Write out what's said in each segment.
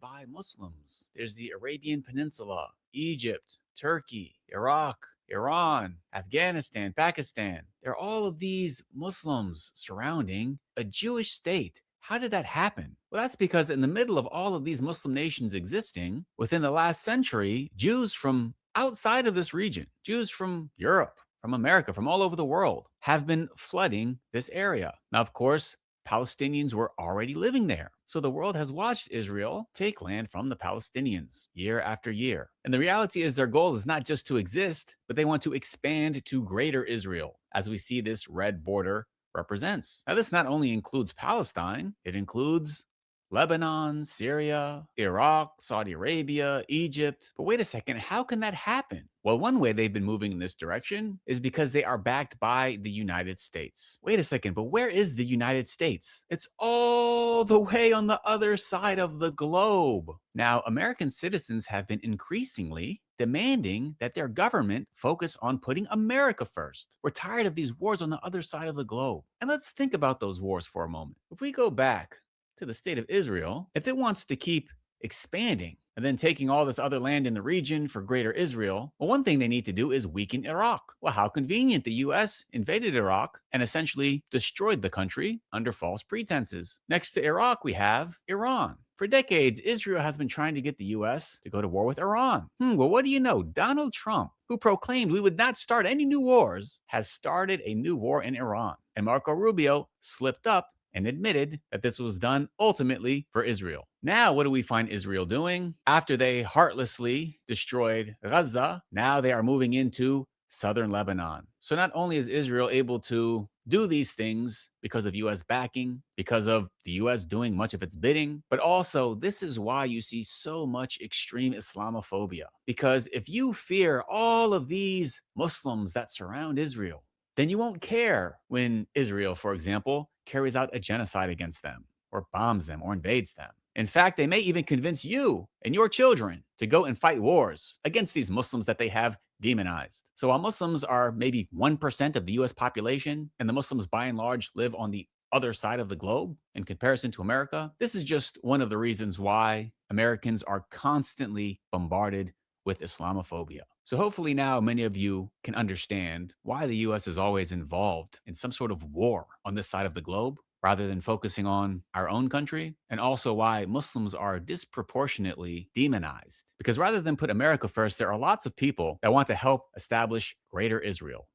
by Muslims. There's the Arabian Peninsula, Egypt, Turkey, Iraq, Iran, Afghanistan, Pakistan. There are all of these Muslims surrounding a Jewish state. How did that happen? Well, that's because in the middle of all of these Muslim nations existing, within the last century, Jews from outside of this region, Jews from Europe, from America, from all over the world, have been flooding this area. Now, of course, Palestinians were already living there. So the world has watched Israel take land from the Palestinians year after year. And the reality is their goal is not just to exist, but they want to expand to greater Israel, as we see this red border represents. Now, this not only includes Palestine, it includes Lebanon, Syria, Iraq, Saudi Arabia, Egypt. But wait a second, how can that happen? Well, one way they've been moving in this direction is because they are backed by the United States. Wait a second, but where is the United States? It's all the way on the other side of the globe. Now, American citizens have been increasingly demanding that their government focus on putting America first. We're tired of these wars on the other side of the globe. And let's think about those wars for a moment. If we go back to the state of Israel, if it wants to keep expanding and then taking all this other land in the region for greater Israel, well, one thing they need to do is weaken Iraq. Well, how convenient. The US invaded Iraq and essentially destroyed the country under false pretenses. Next to Iraq, we have Iran. For decades, Israel has been trying to get the US to go to war with Iran. Well, what do you know? Donald Trump, who proclaimed we would not start any new wars, has started a new war in Iran. And Marco Rubio slipped up and admitted that this was done ultimately for Israel. Now, what do we find Israel doing? After they heartlessly destroyed Gaza, now they are moving into southern Lebanon. So not only is Israel able to do these things because of US backing, because of the US doing much of its bidding, but also this is why you see so much extreme Islamophobia. Because if you fear all of these Muslims that surround Israel, then you won't care when Israel, for example, carries out a genocide against them, or bombs them, or invades them. In fact, they may even convince you and your children to go and fight wars against these Muslims that they have demonized. So while Muslims are maybe 1% of the US population, and the Muslims by and large live on the other side of the globe in comparison to America, this is just one of the reasons why Americans are constantly bombarded with Islamophobia. So hopefully now many of you can understand why the US is always involved in some sort of war on this side of the globe rather than focusing on our own country, and also why Muslims are disproportionately demonized. Because rather than put America first, there are lots of people that want to help establish greater Israel.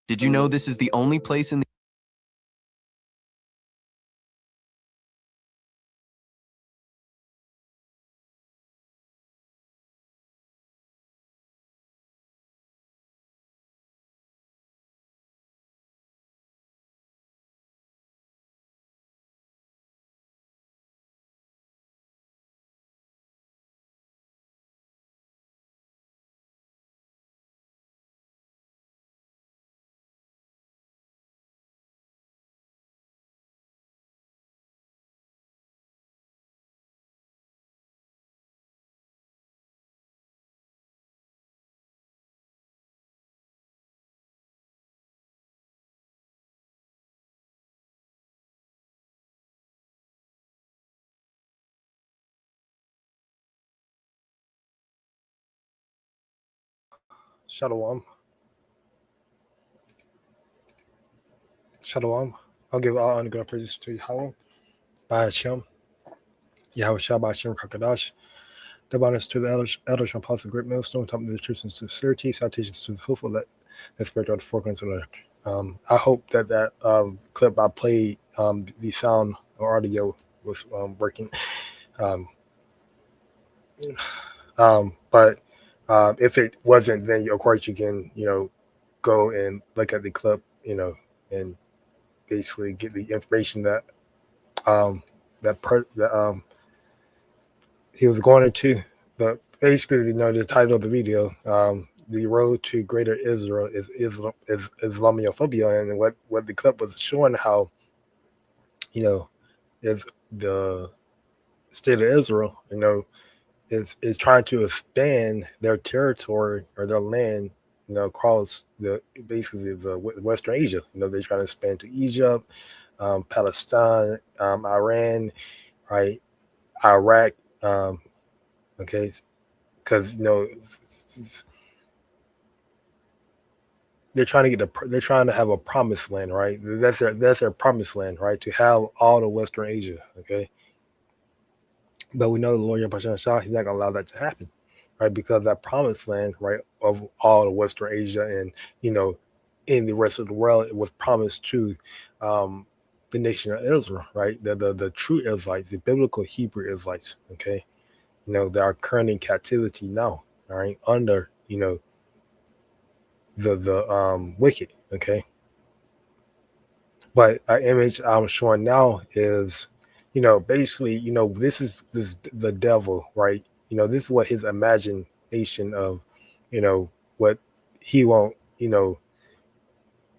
Did you know this is the only place in the Shalom. Shalom. I'll give all honor and praises to Yahweh, by Hashem, Yahweh Shah, by Hashem Kakadash. The bonus to the elders and apostles, great millstone, top of the truth and sincerity, salutations to the hopeful that spirit of the foregrounds of the I hope that clip I played, the sound or audio was working. But if it wasn't, then of course you can, go and look at the clip, and basically get the information that he was going into. But basically, the title of the video, the road to greater Israel is Islamophobia, and what the clip was showing how, is the state of Israel, is trying to expand their territory or their land, across basically the Western Asia. They're trying to expand to Egypt, Palestine, Iran, right, Iraq, Okay, because they're trying to they're trying to have a promised land, right? That's their promised land, right? To have all the Western Asia, okay. But we know the Lord Yahweh Shah, he's not gonna allow that to happen, right? Because that promised land, right, of all of Western Asia and in the rest of the world, it was promised to the nation of Israel, right? The true Israelites, the biblical Hebrew Israelites, okay, that are currently in captivity now, all right, under the wicked, okay. But our image I'm showing now is, basically, this the devil, right? This is what his imagination of, what he want,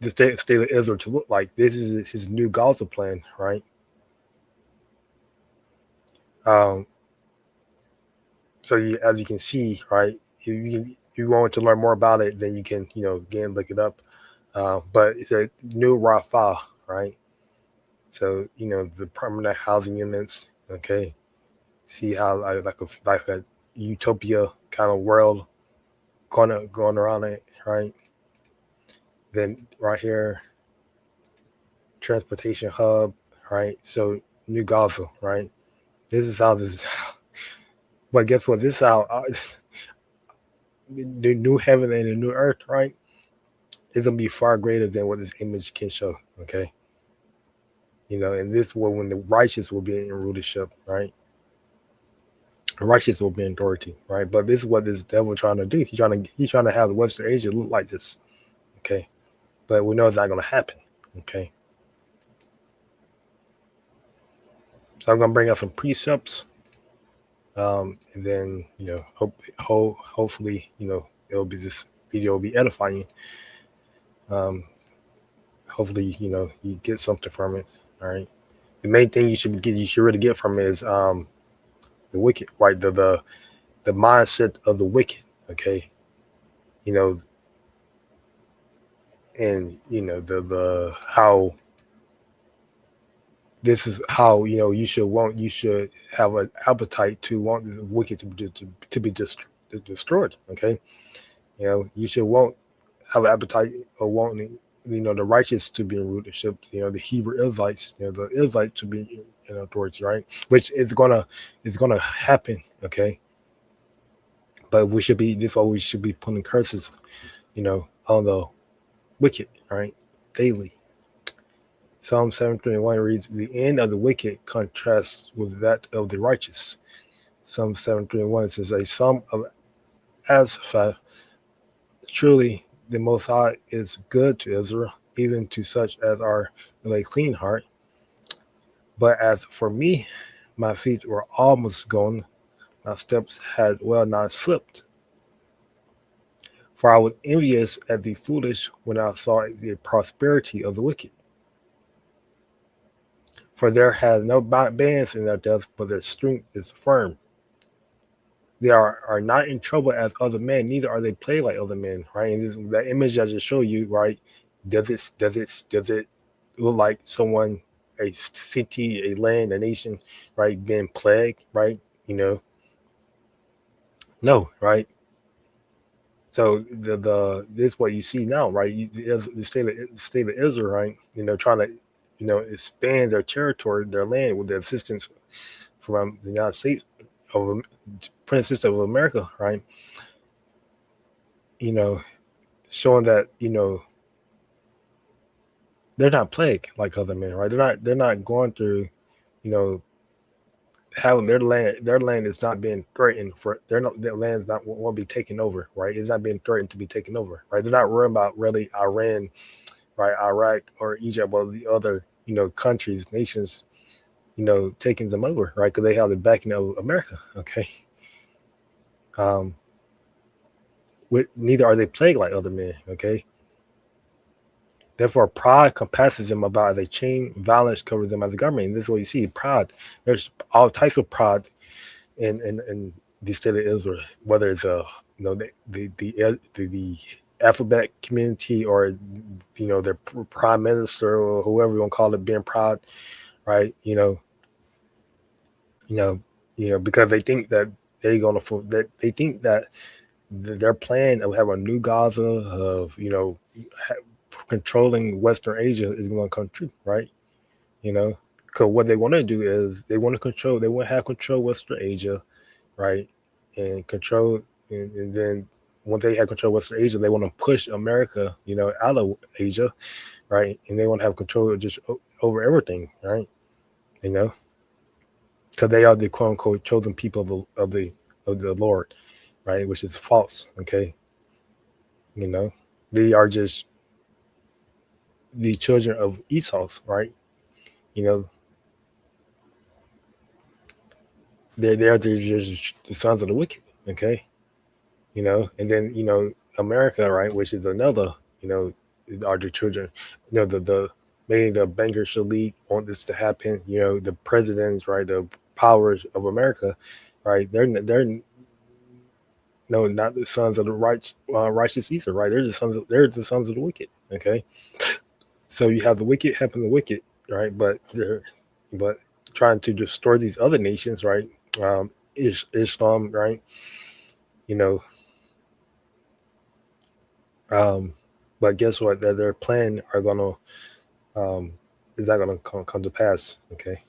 the state of Israel to look like. This is his new Gaza plan, right? Um, so as you can see, right, you want to learn more about it, then you can, again, look it up. But it's a new Rafah, right? So the permanent housing units, okay. See how like a utopia kind of world going around it, right? Then right here, transportation hub, right? So New Gaza, right? This is how this. But guess what? This is how the new heaven and the new earth, right? It's gonna be far greater than what this image can show, okay. And this will when the righteous will be in rulership, right? Righteous will be in authority, right? But this is what this devil trying to do. He's trying to have the Western Asia look like this, okay? But we know it's not going to happen, okay? So I'm going to bring out some precepts, and then hopefully it'll be this video will be edifying. Hopefully you get something from it. All right. The main thing you should really get from it is the wicked, right? The mindset of the wicked, okay? And the how this is how you should have an appetite to want the wicked to be destroyed, okay. You should have an appetite or wanting the righteous to be in rulership, the Hebrew Israelites, the Israelites to be in authority, right? Which is gonna happen, okay. But we should be putting curses on the wicked, right, daily. Psalm 721 reads, the end of the wicked contrasts with that of the righteous. Psalm 721 says, a psalm of Asaph, truly the Most High is good to Israel, even to such as are with a clean heart. But as for me, my feet were almost gone, my steps had well nigh slipped. For I was envious at the foolish when I saw the prosperity of the wicked. For there has no bands in their death, but their strength is firm. They are not in trouble as other men, neither are they plagued like other men, right? And that image I just showed you, right? Does it look like someone, a city, a land, a nation, right, being plagued, right? No, right? So this is what you see now, right? The state of Israel, right? Trying to expand their territory, their land with the assistance from the United States of Princess of America, right? Showing that they're not plagued like other men, right? They're not going through, having their land is not being threatened for their land is not won't be taken over, right? It's not being threatened to be taken over, right? They're not worried about really Iran, right, Iraq or Egypt or the other countries, nations, taking them over, right? Because they have the backing of America, okay. Neither are they plagued like other men, okay. Therefore, pride compasses them about as a chain, violence covers them as a government. And this is what you see, pride. There's all types of pride in the state of Israel, whether it's the alphabet community or their prime minister or whoever you want to call it being proud, right? because they think that they think that their plan of having a new Gaza of controlling Western Asia is going to come true, right? Because what they want to do is they want to have control Western Asia, right, and control, and then once they have control of Western Asia, they want to push America, out of Asia, right, and they want to have control just over everything, right, because they are the quote unquote chosen people of the Lord, right, which is false. Okay, they are just the children of Esau's, right? They're just the sons of the wicked. Okay, and then America, right, which is another, are the children, the maybe the bankers should lead want this to happen, the presidents, right, the powers of America, right, they're no, not the sons of the righteous either, right? They're the sons of the wicked. Okay, so you have the wicked helping the wicked, right? But trying to destroy these other nations, right? Islam, right? You know, but guess what? That their plan are gonna is not gonna come to pass. Okay,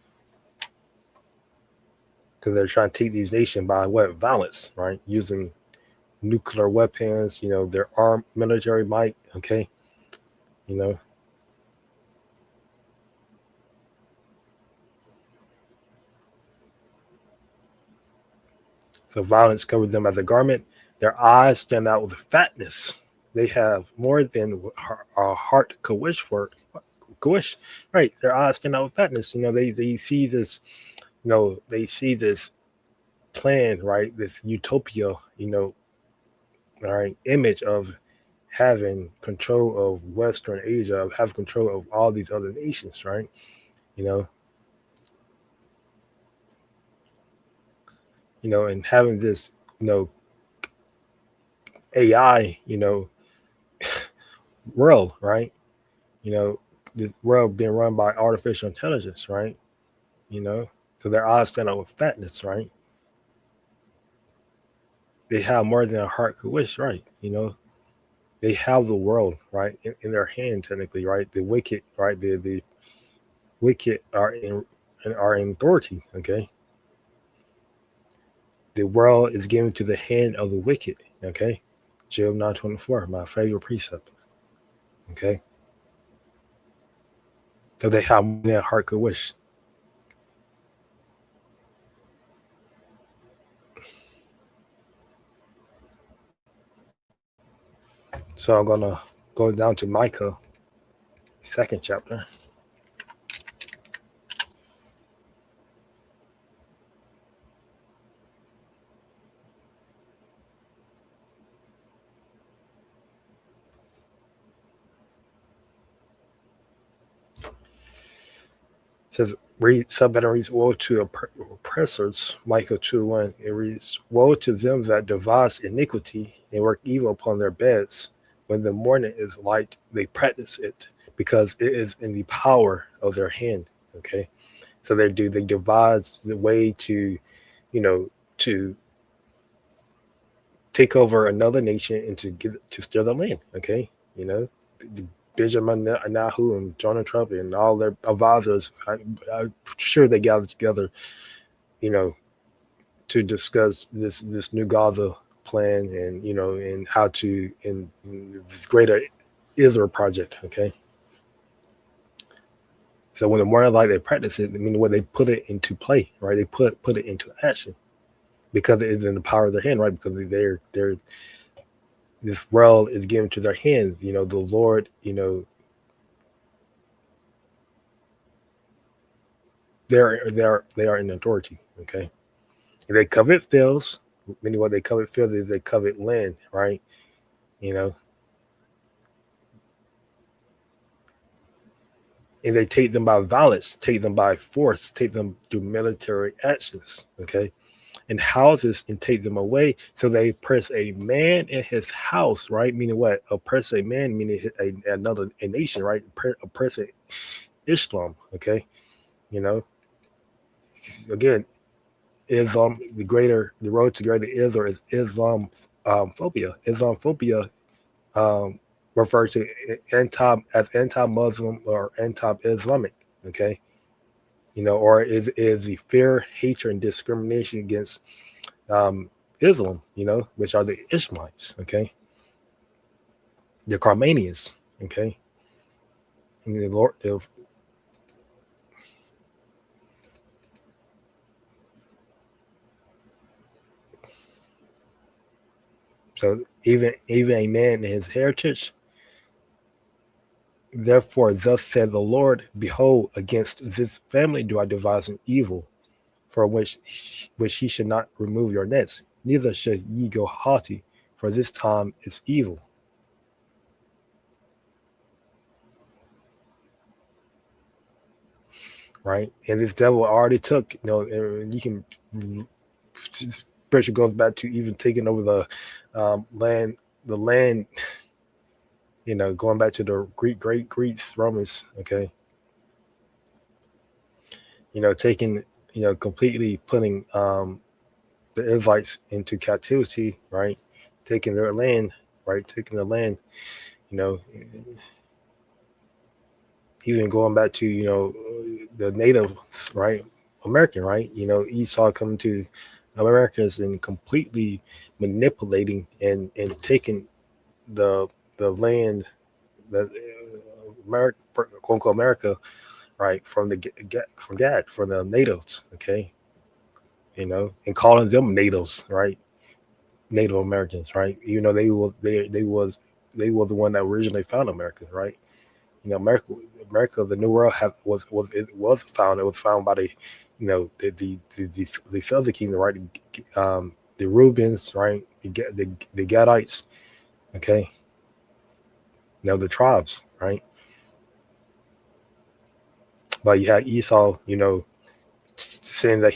because they're trying to take these nations by what? Violence, right? Using nuclear weapons, their armed military might. Okay, you know. So violence covers them as a garment. Their eyes stand out with fatness. They have more than our heart could wish for. Wish, right? Their eyes stand out with fatness. They see this. They see this plan, right? This utopia. All right, image of having control of Western Asia, of having control of all these other nations, right? And having this, AI, world, right? This world being run by artificial intelligence, right? So their eyes stand out with fatness, right? They have more than a heart could wish, right? They have the world, right, in their hand, technically, right? The wicked, right? The wicked are in authority, okay? The world is given to the hand of the wicked, okay? Job 9:24, my favorite precept, okay? So they have more than a heart could wish. So I'm gonna go down to Micah, second chapter. It says, subheading reads, woe to oppressors, Micah 2:1. It reads, woe to them that devise iniquity and work evil upon their beds. When the morning is light, they practice it, because it is in the power of their hand. Okay. So they devise the way to, to take over another nation and to steal the land. Okay. Benjamin Netanyahu and Donald Trump and all their advisors, I'm sure they gathered together, to discuss this new Gaza plan and and how to in this greater Israel project. Okay, so when the morning light they practice it, I mean, when they put it into play, right? They put it into action because it is in the power of their hand, right? Because they're this world is given to their hands. The Lord, they are in authority. Okay, if they covet fields, meaning what they covet fields is they covet land, right? And they take them by violence, take them by force, take them through military actions. Okay, and houses and take them away. So they oppress a man in his house, right? Meaning what? Oppress a man, meaning a nation, right? Oppress Islam, okay? Again, Islam, the road to greater Israel is Islamophobia. Islamophobia refers to anti-Muslim or anti-Islamic. Okay, or is the fear, hatred, and discrimination against Islam. Which are the Ishmaelites. Okay, the Carmanians. Okay, and the Lord. So even a man in his heritage, therefore, thus said the Lord, behold, against this family do I devise an evil, for which he should not remove your nets, neither should ye go haughty, for this time is evil. Right? And this devil already took, and you can, scripture goes back to even taking over the land, going back to the great Greeks, Romans, okay, taking, completely putting the Israelites into captivity, right, taking their land, even going back to, the natives, right, American, right, Esau coming to Americas and completely manipulating and taking the land that America, quote unquote America, right, from the natives, okay, and calling them natives, right, Native Americans, right, even though they were the one that originally found America, right, America, the New World was found. It was found by the Southern Kingdom, right, the Reubens, right, the Gadites, okay, the tribes, right. But you had Esau, saying that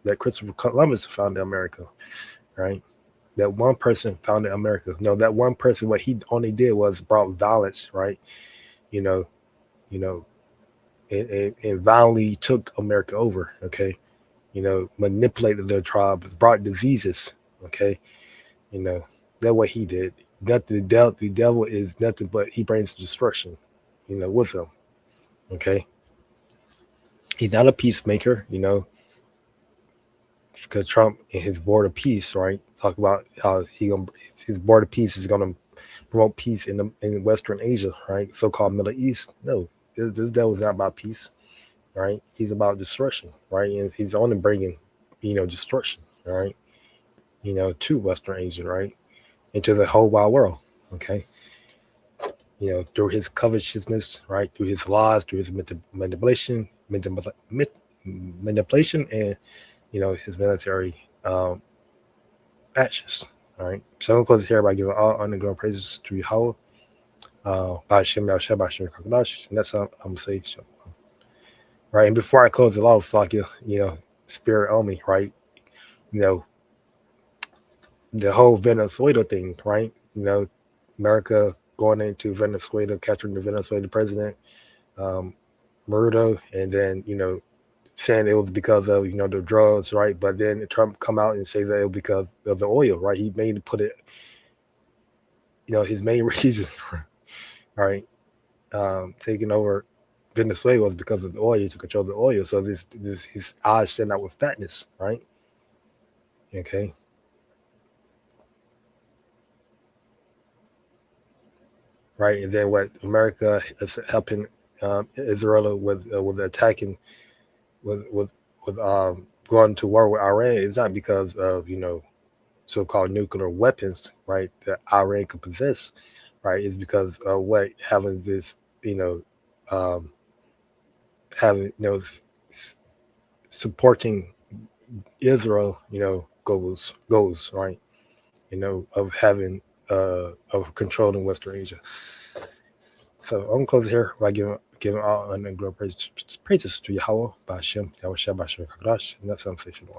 that Christopher Columbus founded America, right? That one person founded America. No, that one person, what he only did was brought violence, right? And violently took America over, okay? Manipulated their tribes, brought diseases, okay? That's what he did. Nothing. The devil is nothing but he brings destruction, with him, okay? He's not a peacemaker, because Trump and his board of peace, right, talk about how his board of peace is gonna promote peace in Western Asia, right, so-called Middle East. No, this devil's not about peace, right? He's about destruction, right, and he's only bringing, destruction, right, to Western Asia, right, into the whole wide world, okay. Through his covetousness, right, through his lies, through his manipulation, and his military actions. All right. So I'm going to close here by giving all underground praises to Yahweh. By Hashem, Yahshua, by Hashem, Kakadash. And that's what I'm going to say. So, right. And before I close it off, like, spirit on me, right? The whole Venezuela thing, right? America going into Venezuela, capturing the Venezuelan president, murder, and then, saying it was because of the drugs, right? But then Trump come out and say that it was because of the oil, right? He made put it, his main reason, right, taking over Venezuela was because of the oil, to control the oil. So this his eyes stand out with fatness, right? Okay. Right, and then what America is helping Israel with attacking, with going to war with Iran is not because of so-called nuclear weapons, right, that Iran could possess, right? It's because of what having this, having supporting Israel, goes right, of having of controlling Western Asia. So I'm gonna close here by giving all and praises to Yahweh, by Hashem, Yahweh Shah, by Hashem, and that's how I'm saying.